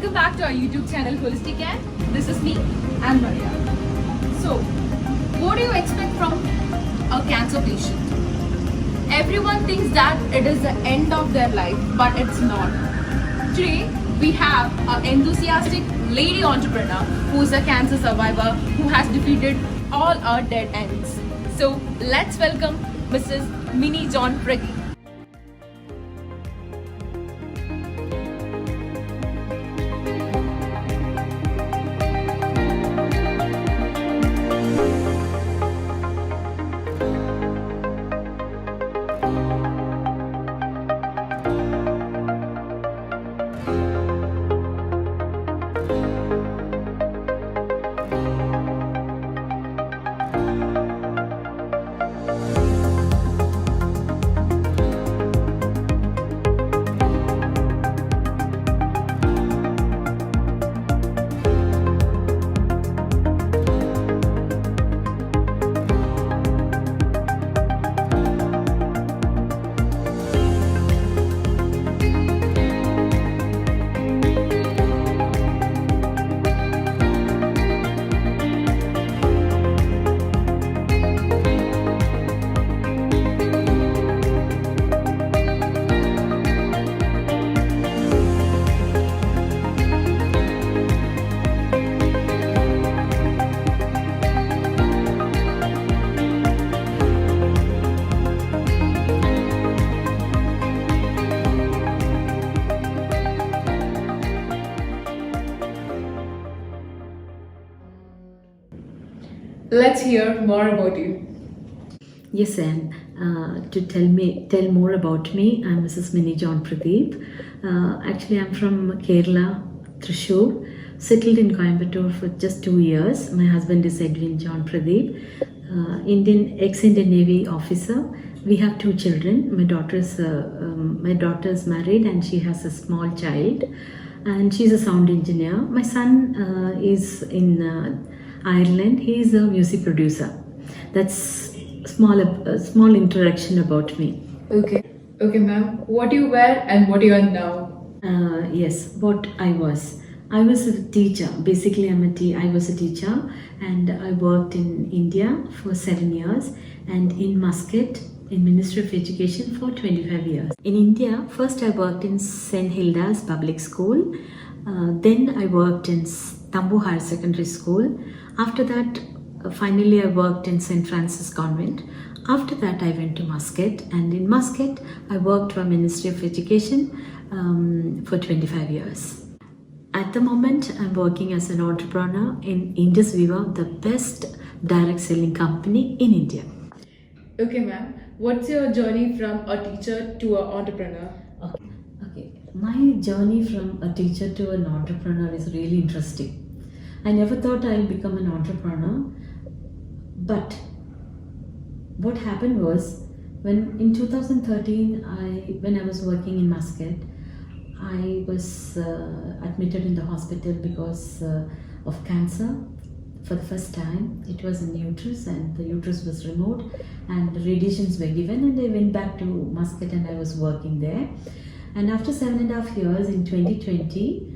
welcome back to our YouTube channel Holistic Care. This is me and Maria. So, what do you expect from a cancer patient? Everyone thinks that it is the end of their life, but it's not. Today, we have an enthusiastic lady entrepreneur who is a cancer survivor who has defeated all our dead ends. So, let's welcome Mrs. Minnie John Pradeep. Let's hear more about you. Yes, and to tell more about me, I'm Mrs. Minnie John Pradeep. Actually, I'm from Kerala, Thrissur, settled in Coimbatore for just 2 years. My husband is Edwin John Pradeep, ex-Indian Navy officer. We have 2 children. My daughter is married and she has a small child, and she's a sound engineer. My son is in Ireland. He is a music producer. That's a small introduction about me. Okay, ma'am. What do you wear and what you are now? Yes, what I was. I was a teacher. Basically, I was a teacher, and I worked in India for 7 years, and in Muscat in Ministry of Education for 25 years. In India, first I worked in St. Hilda's Public School. Then I worked in Tambu Higher Secondary School. After that, finally I worked in St. Francis Convent. After that, I went to Muscat, and in Muscat, I worked for Ministry of Education for 25 years. At the moment, I'm working as an entrepreneur in Indus Viva, the best direct selling company in India. Okay, ma'am. What's your journey from a teacher to an entrepreneur? Okay. My journey from a teacher to an entrepreneur is really interesting. I never thought I'll become an entrepreneur, but what happened was, when in 2013, when I was working in Muscat, I was admitted in the hospital because of cancer for the first time. It was in uterus, and the uterus was removed, and the radiations were given, and I went back to Muscat and I was working there. And after 7.5 years, in 2020,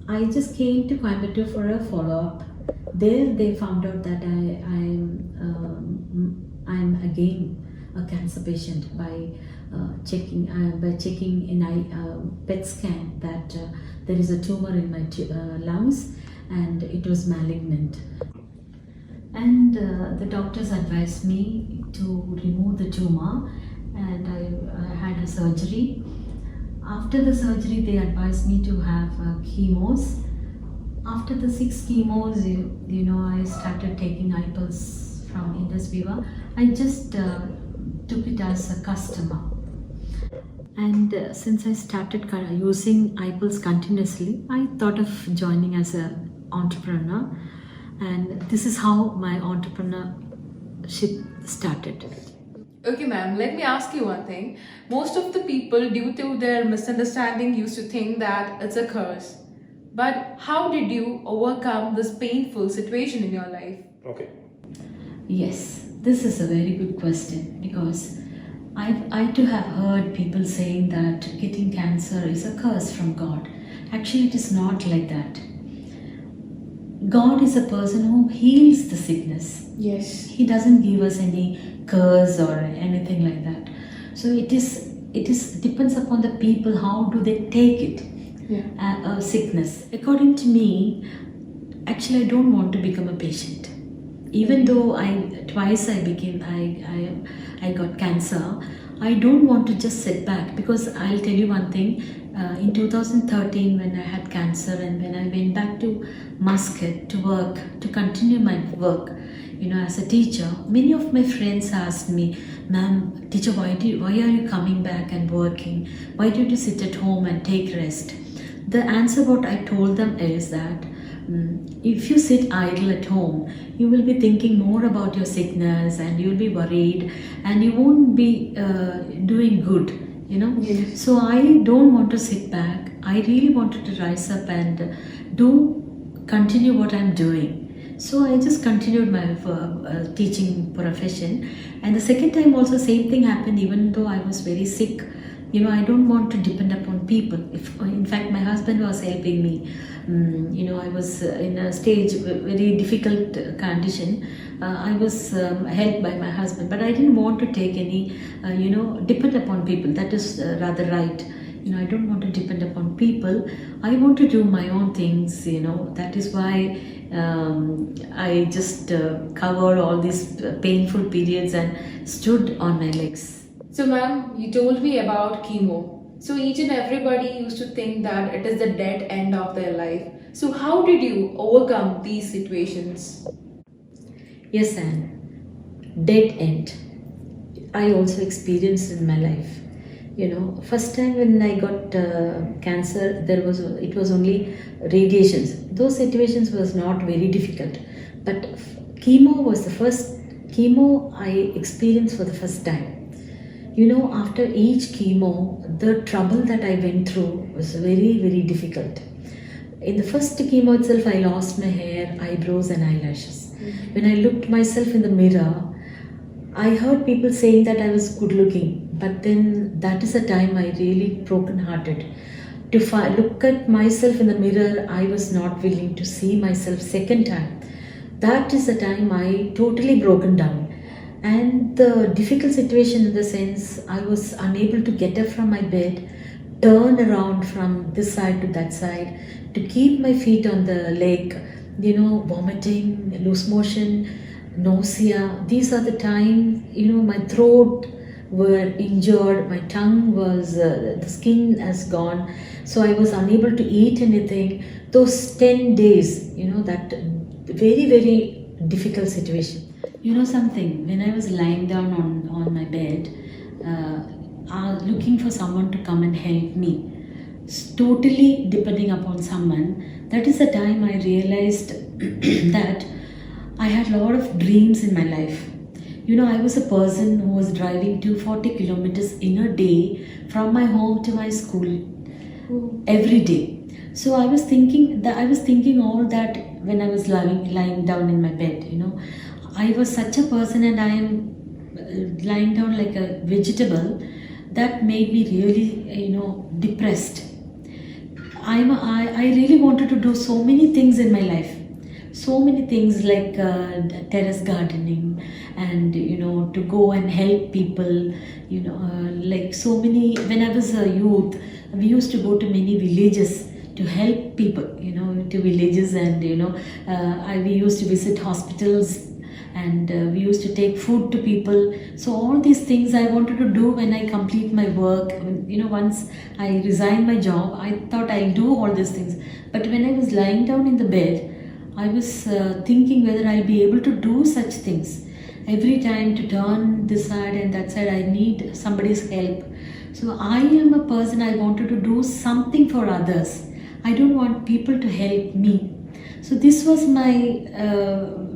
I just came to Coimbatore for a follow-up. There they found out that I'm again a cancer patient by checking in PET scan that there is a tumor in my lungs, and it was malignant. And the doctors advised me to remove the tumor, and I had a surgery. After the surgery, they advised me to have chemos. After the 6 chemos, I started taking iPulse from Indus Viva. I just took it as a customer. And since I started using iPulse continuously, I thought of joining as an entrepreneur. And this is how my entrepreneurship started. Okay, ma'am, let me ask you one thing. Most of the people, due to their misunderstanding, used to think that it's a curse. But how did you overcome this painful situation in your life? Okay. Yes, this is a very good question, because I too have heard people saying that getting cancer is a curse from God. Actually, it is not like that. God is a person who heals the sickness. Yes. He doesn't give us any curse or anything like that. So it is depends upon the people, how do they take it. Yeah. Sickness, according to me, actually I don't want to become a patient. Even though I got cancer, I don't want to just sit back, because I'll tell you one thing. In 2013, when I had cancer and when I went back to Muscat to work, to continue my work, as a teacher, many of my friends asked me, "Ma'am, teacher, why are you coming back and working? Why don't you sit at home and take rest?" The answer what I told them is that if you sit idle at home, you will be thinking more about your sickness and you'll be worried and you won't be doing good. Yes. So I don't want to sit back. I really wanted to rise up and continue what I'm doing. So I just continued my teaching profession. And the second time also same thing happened, even though I was very sick. I don't want to depend upon people. In fact, my husband was helping me. I was in a stage, very difficult condition. I was helped by my husband, but I didn't want to take any, depend upon people. That is rather right. I don't want to depend upon people. I want to do my own things. That is why I just covered all these painful periods and stood on my legs. So, ma'am, you told me about chemo. So, each and everybody used to think that it is the dead end of their life. So, how did you overcome these situations? Yes, Anne. Dead end. I also experienced in my life. First time when I got cancer, it was only radiations. Those situations was not very difficult, but chemo was the first chemo I experienced for the first time. After each chemo, the trouble that I went through was very, very difficult. In the first chemo itself, I lost my hair, eyebrows, and eyelashes. When I looked myself in the mirror, I heard people saying that I was good looking, but then that is the time I really broken hearted. To look at myself in the mirror, I was not willing to see myself second time. That is the time I totally broken down. And the difficult situation in the sense I was unable to get up from my bed, turn around from this side to that side, to keep my feet on the leg, vomiting, loose motion, nausea. These are the times, my throat were injured, my tongue was, the skin has gone, so I was unable to eat anything. Those 10 days, that very, very difficult situation. Something, when I was lying down on my bed, looking for someone to come and help me, totally depending upon someone, that is the time I realized that I had a lot of dreams in my life. I was a person who was driving 240 kilometers in a day from my home to my school every day. So I was thinking all that when I was lying down in my bed. I was such a person, and I am lying down like a vegetable. That made me really, depressed. I really wanted to do so many things in my life. So many things like terrace gardening and, to go and help people, like so many. When I was a youth, we used to go to many villages to help people, to villages, and, we used to visit hospitals, and we used to take food to people. So all these things I wanted to do when I complete my work. Once I resigned my job, I thought I'll do all these things. But when I was lying down in the bed, I was thinking whether I'll be able to do such things. Every time to turn this side and that side, I need somebody's help. So I am a person, I wanted to do something for others. I don't want people to help me. So this was my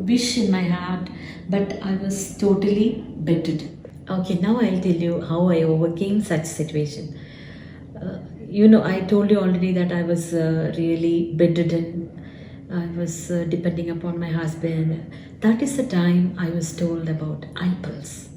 wish in my heart, but I was totally bettered. Okay, now I'll tell you how I overcame such situation. I told you already that I was really bedridden. I was depending upon my husband. That is the time I was told about iPulse.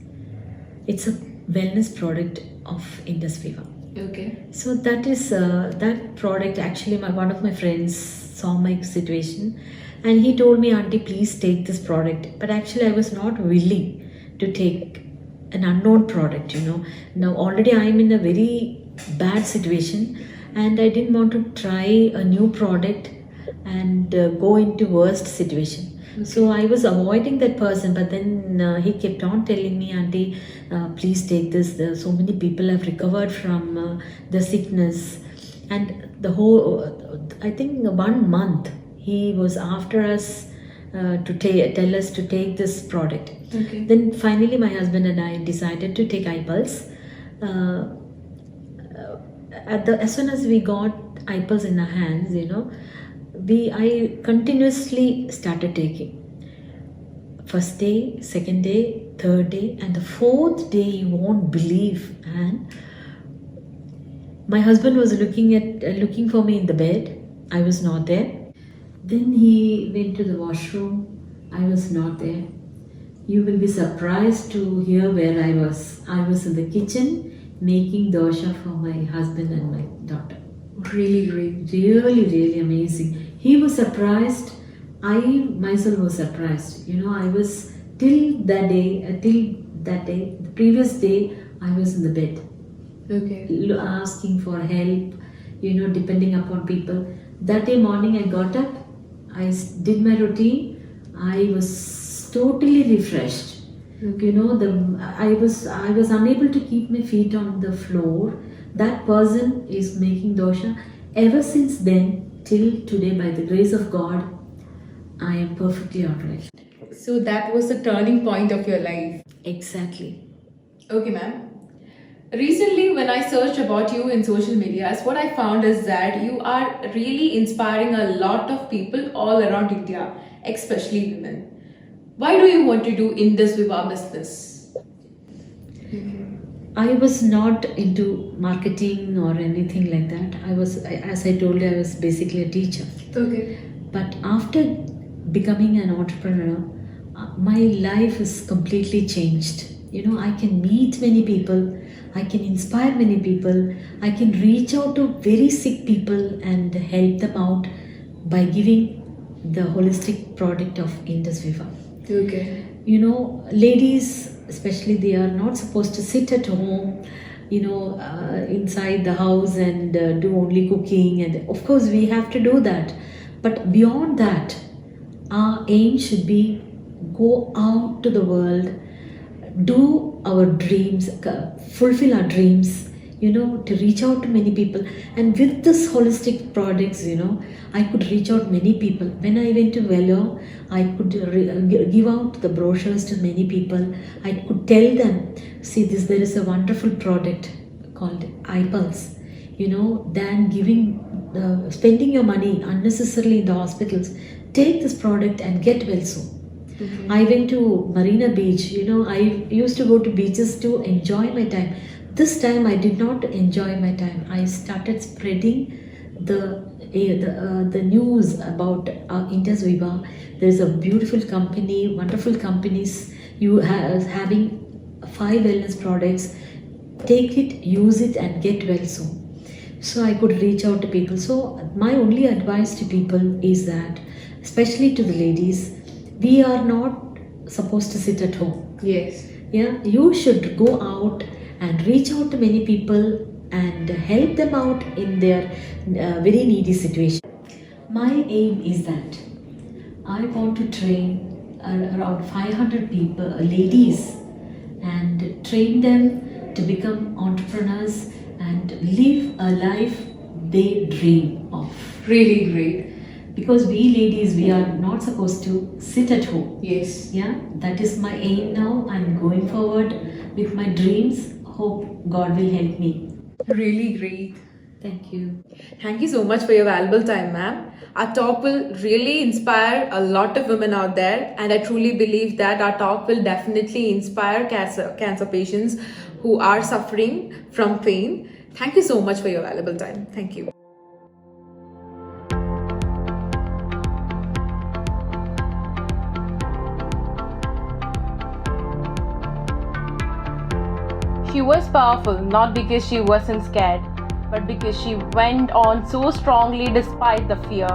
It's a wellness product of Indus Viva. Okay. So that is that product. Actually, one of my friends saw my situation, and he told me, "Auntie, please take this product." But actually, I was not willing to take an unknown product. Now already I am in a very bad situation, and I didn't want to try a new product and go into worst situation. So I was avoiding that person, but then he kept on telling me, "Auntie, please take this. So many people have recovered from the sickness." And the whole, I think 1 month, he was after us to tell us to take this product. Okay. Then finally, my husband and I decided to take iPulse. Uh, as soon as we got iPulse in our hands, I continuously started taking. First day, second day, third day, and the fourth day, you won't believe. And my husband was looking for me in the bed. I was not there. Then he went to the washroom. I was not there. You will be surprised to hear where I was. I was in the kitchen making dosha for my husband and my daughter. Really great. Really, really amazing. He was surprised. I myself was surprised. I was till that day, the previous day, I was in the bed. Okay. Asking for help, depending upon people. That day morning, I got up, did my routine. I was totally refreshed. Okay. I was unable to keep my feet on the floor. That person is making dosha. Ever since then till today, by the grace of God, I am perfectly alright. So that was the turning point of your life. Exactly. Okay, ma'am. Recently, when I searched about you in social medias, what I found is that you are really inspiring a lot of people all around India, especially women. Why do you want to do Indus Viva business? I was not into marketing or anything like that. As I told you, I was basically a teacher. Okay. But after becoming an entrepreneur, my life is completely changed. I can meet many people, I can inspire many people, I can reach out to very sick people and help them out by giving the holistic product of Indus Viva. Okay. Ladies, especially, they are not supposed to sit at home, inside the house and do only cooking. And of course, we have to do that. But beyond that, our aim should be go out to the world, do our dreams, fulfill our dreams, to reach out to many people. And with this holistic products, I could reach out many people. When I went to Vellore, I could give out the brochures to many people. I could tell them, see this, there is a wonderful product called iPulse. Than spending your money unnecessarily in the hospitals, take this product and get well soon. Okay. I went to Marina Beach. I used to go to beaches to enjoy my time. This time I did not enjoy my time. I started spreading the news about Indus Viva. There is a beautiful company, wonderful companies. You having 5 wellness products. Take it, use it, and get well soon. So I could reach out to people. So my only advice to people is that, especially to the ladies, we are not supposed to sit at home. Yes. Yeah, you should go out and reach out to many people and help them out in their very needy situation. My aim is that I want to train around 500 people, ladies, and train them to become entrepreneurs and live a life they dream of. Really great. Because we ladies, we are not supposed to sit at home. Yes. Yeah, that is my aim now. I'm going forward with my dreams. Hope God will help me. Really great. Thank you. Thank you so much for your valuable time, ma'am. Our talk will really inspire a lot of women out there, and I truly believe that our talk will definitely inspire cancer patients who are suffering from pain. Thank you so much for your valuable time. Thank you. She was powerful not because she wasn't scared, but because she went on so strongly despite the fear.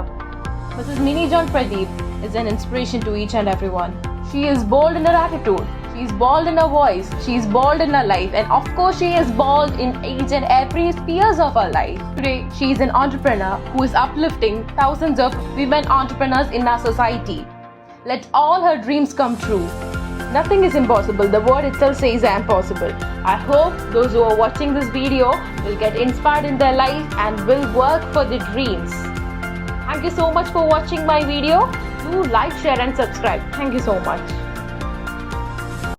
Mrs. Mini John Pradeep is an inspiration to each and everyone. She is bold in her attitude, she is bold in her voice, she is bold in her life, and of course she is bold in each and every spheres of her life. Today, she is an entrepreneur who is uplifting thousands of women entrepreneurs in our society. Let all her dreams come true. Nothing is impossible. The word itself says I am possible. I hope those who are watching this video will get inspired in their life and will work for their dreams. Thank you so much for watching my video. Do like, share and subscribe. Thank you so much.